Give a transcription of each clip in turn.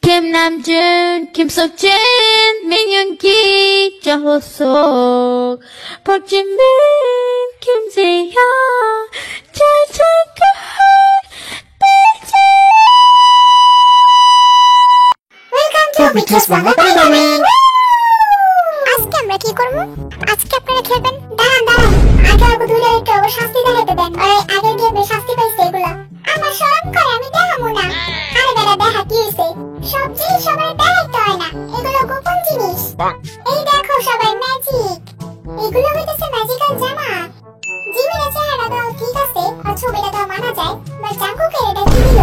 Kim Namjoon, Kim Seokjin, Min Yoongi, Jung Ho-seok, Park Jin-min, Kim Jae-hyun, Choi Tae-keun, Welcome to BTS Bangla Programming. আজকে আমরা কি করব? আজকে আপনারা খেলবেন দাঁড়ান আগে আবু দুইটা একটু আবার শাস্তি দেখাইতে দেন। আগে গেমে শাস্তি পাইছে এগুলা আমার শরম করে আমি দেখাবো না। আরে বেটা দেখা কি হইছে? সব জিনিস সবাই দেখাইতে হয় না, এগুলো গোপন জিনিস। এই দেখো সবাই ম্যাজিক, এগুলো হইতেছে ম্যাজিক্যাল জামা। জিমিনের চেহারা দাও ঠিক আছে আর ছবিটা দাও মানা যায়, বাট জাঙ্কুকের এটা কি দিল?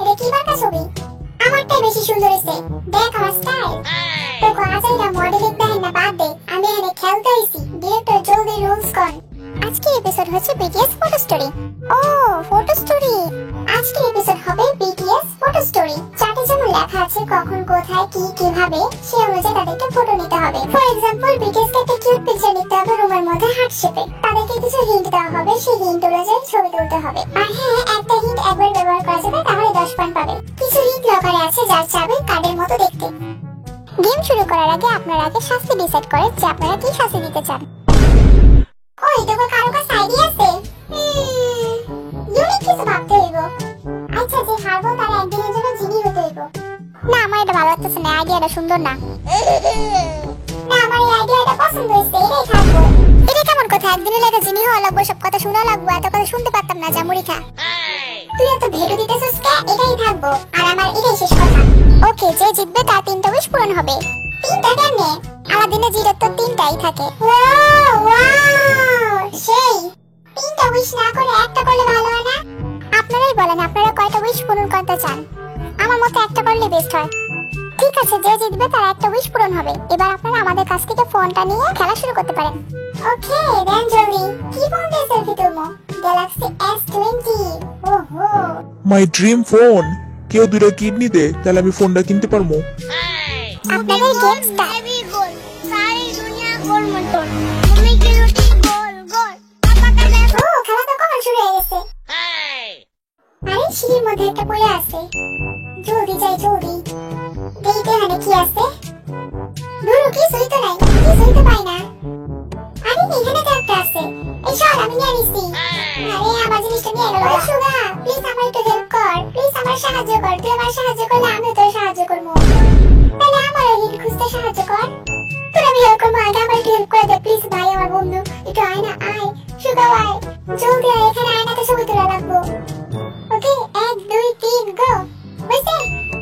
এটা কি বাঁকা ছবি? আমারটাই বেশি সুন্দর হইছে, দেখ আমার স্টাইল। তো আজকের মডেলিং দেখেন না বাদ দে, আমি এখানে খেলতে আইছি। ডিরেক্টর জলদি রুলস কর। আজকের এপিসোড হচ্ছে বিটিএস ফটো স্টোরি। ও ফটো স্টোরি, আজকের এপিসোড হবে বিটিএস ফটো স্টোরি। চার্টে যেমন লেখা আছে কখন কোথায় কি কিভাবে, সে অনুযায়ী তাদেরকে ফটো নিতে হবে। ফর এক্সাম্পল বিটিএস কে একটা কিউট পিকচার নিতে হবে রুমের মধ্যে হার্ট শেপে। তাদেরকে কিছু হিন্ট দেওয়া হবে, সেই হিন্ট অনুযায়ী ছবি তুলতে হবে। আর হ্যাঁ, একটা হিন্ট একবার ব্যবহার করা যাবে, তাহলে 10 পয়েন্ট পাবে। কিছু হিন্ট লকারে আছে যার চাবে কার্ডের মতো দেখতে। গেম শুরু করার আগে আপনারা আগে শাস্তি ডিসাইড করেন যে আপনারা কি শাস্তি দিতে চান। ওই দেখো কারো কাছে আইডিয়া আছে? ইউনিক কিছু ভাবতে হইব। আচ্ছা যে হারবো তারা একদিনের জন্য জিনি হতে হইব। না আমার এটা ভালো লাগতেছে না, আইডিয়াটা সুন্দর না। না আমার এই আইডিয়াটা পছন্দ হইছে, এটাই থাকবো। এটা কেমন কথা? একদিনের লাগে জিনি হওয়া লাগবে, সব কথা শোনা লাগবে, এত কথা শুনতে পারতাম না। জামুরি খা, তুই এত ভেড়ু দিতেছিস কে? এটাই থাকবো আর আমার এটাই শেষ কথা। ওকে, যে জিতবে তার 3টা উইশ পূরণ হবে। 3টা কেমনে? আলাদিনের জিরো তো 3টাই থাকে। ওয়াও সেই 3টা উইশ না করে একটা করলে ভালো হয় না? আপনারাই বলেন আপনারা কয়টা উইশ পূরণ করতে চান। আমার মতে একটা করলে বেস্ট হয়। ঠিক আছে, যে জিতবে তার একটা উইশ পূরণ হবে। এবার আপনারা আমাদের কাছ থেকে ফোনটা নিয়ে খেলা শুরু করতে পারেন। ওকে দেন জলদি। কি ফোন দিয়ে সেলফি তুলবো? Galaxy S20। ওহো মাই ড্রিম ফোন। কেউ দুটো কিডনি দে, তাহলে আমি ফোনটা কিনতে পারবো। আপনাদের গেম স্টার্ট। गोल सारी दुनिया गोल मटोल मम्मी की रोटी गोल गोल पापा का देखो ও খেলা তো কখন শুরু হয়ে গেছে? আরে সিঁড়ির মধ্যে একটা পড়ে আছে, জলদি যাই জলদি। দেখতে এখানে কি আছে? ধরো কিছুই তো নাই, কিছুই তো পাই না। আরে এখানে তো একটা আছে, এই সর আমি নিয়ে নিছি। আরে আমার জিনিসটা নিয়ে গেল। সুগা প্লিজ আমার একটু হেল্প কর, প্লিজ আমার সাহায্য কর। তুই আমার সাহায্য করলে আমিও তোর সাহায্য করবো। তাহলে আমার হিট খুঁজতে সাহায্য কর। তোর আমি হেল্প করবো, আগে আমার একটু হেল্প করে দে প্লিজ। ভাই আমার বন্ধু, একটু আয় না, আয় সুগা আয়, জলদি আয়, এখানে আয় না তো ছবি তোলা লাগবো। ওকে 1 2 3 গো। হইছে,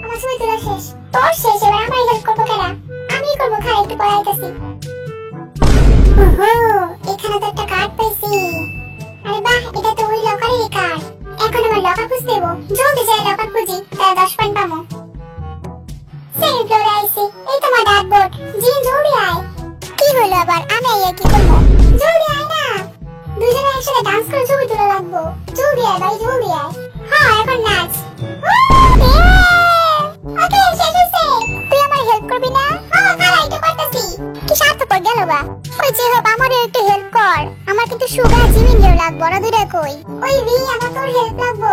আমার ছবি তোলা শেষ। তোর শেষ, এবার আমার হেল্প করবো কেনা? আমি করবো, খালি একটু পরে আইতাছি। ওহো এখানে তো একটা কার্ড পাইছি। আরে বাহ, এটা তো ওই লকারেরই কার্ড। এখন আমার লকার খুঁজতে হইব, জলদি যাই লকার খুঁজি, তাহলে 10 পয়েন্ট পাবো। সেকেন্ড ফ্লোরে আইছি, এই তো আমার ডাকবোর্ড। জিন জলদি আয়। কি হলো আবার? আমি আইয়া কি করবো? জলদি আয় না, দুজনে একসাথে ডান্স করে ছবি তোলা লাগবো। জলদি আয় ভাই, জলদি আয়। হ্যাঁ এখন নাচ। ওকে শেষ হইছে। তুই আমার হেল্প করবি না? হ্যাঁ খালা এটা করতেছি। কি স্বার্থপর গেল বা? ওই যে হোক আমারও একটু হেল্প কর, আমার কিন্তু সুগা জিমিনের লাগবো। ওরা দুইটা কই? ওই ভি আমার তোর হেল্প লাগবো।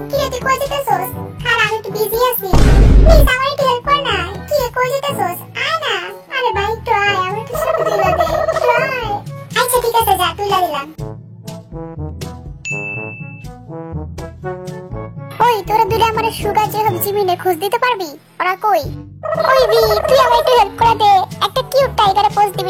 কি রে তুই কই যেতেছস? খালা আমি একটু বিজি আছি, প্লিজ আমার একটু হেল্প কর না। কি রে কই যেতেছস? আয় না। আরে ভাই একটু আয়, আমার একটু ছবি তুলে দে, একটু আয়। আচ্ছা ঠিক আছে যা, তুইলা দিলাম। ওই তোরা দুইটা আমার সুগা যে হোক জিমিনে খোঁজ দিতে পারবি? ওরা কই? ওই ভি তুই আমার একটু হেল্প করে দে, একটা কিউট টাইগারে পোজ দিবি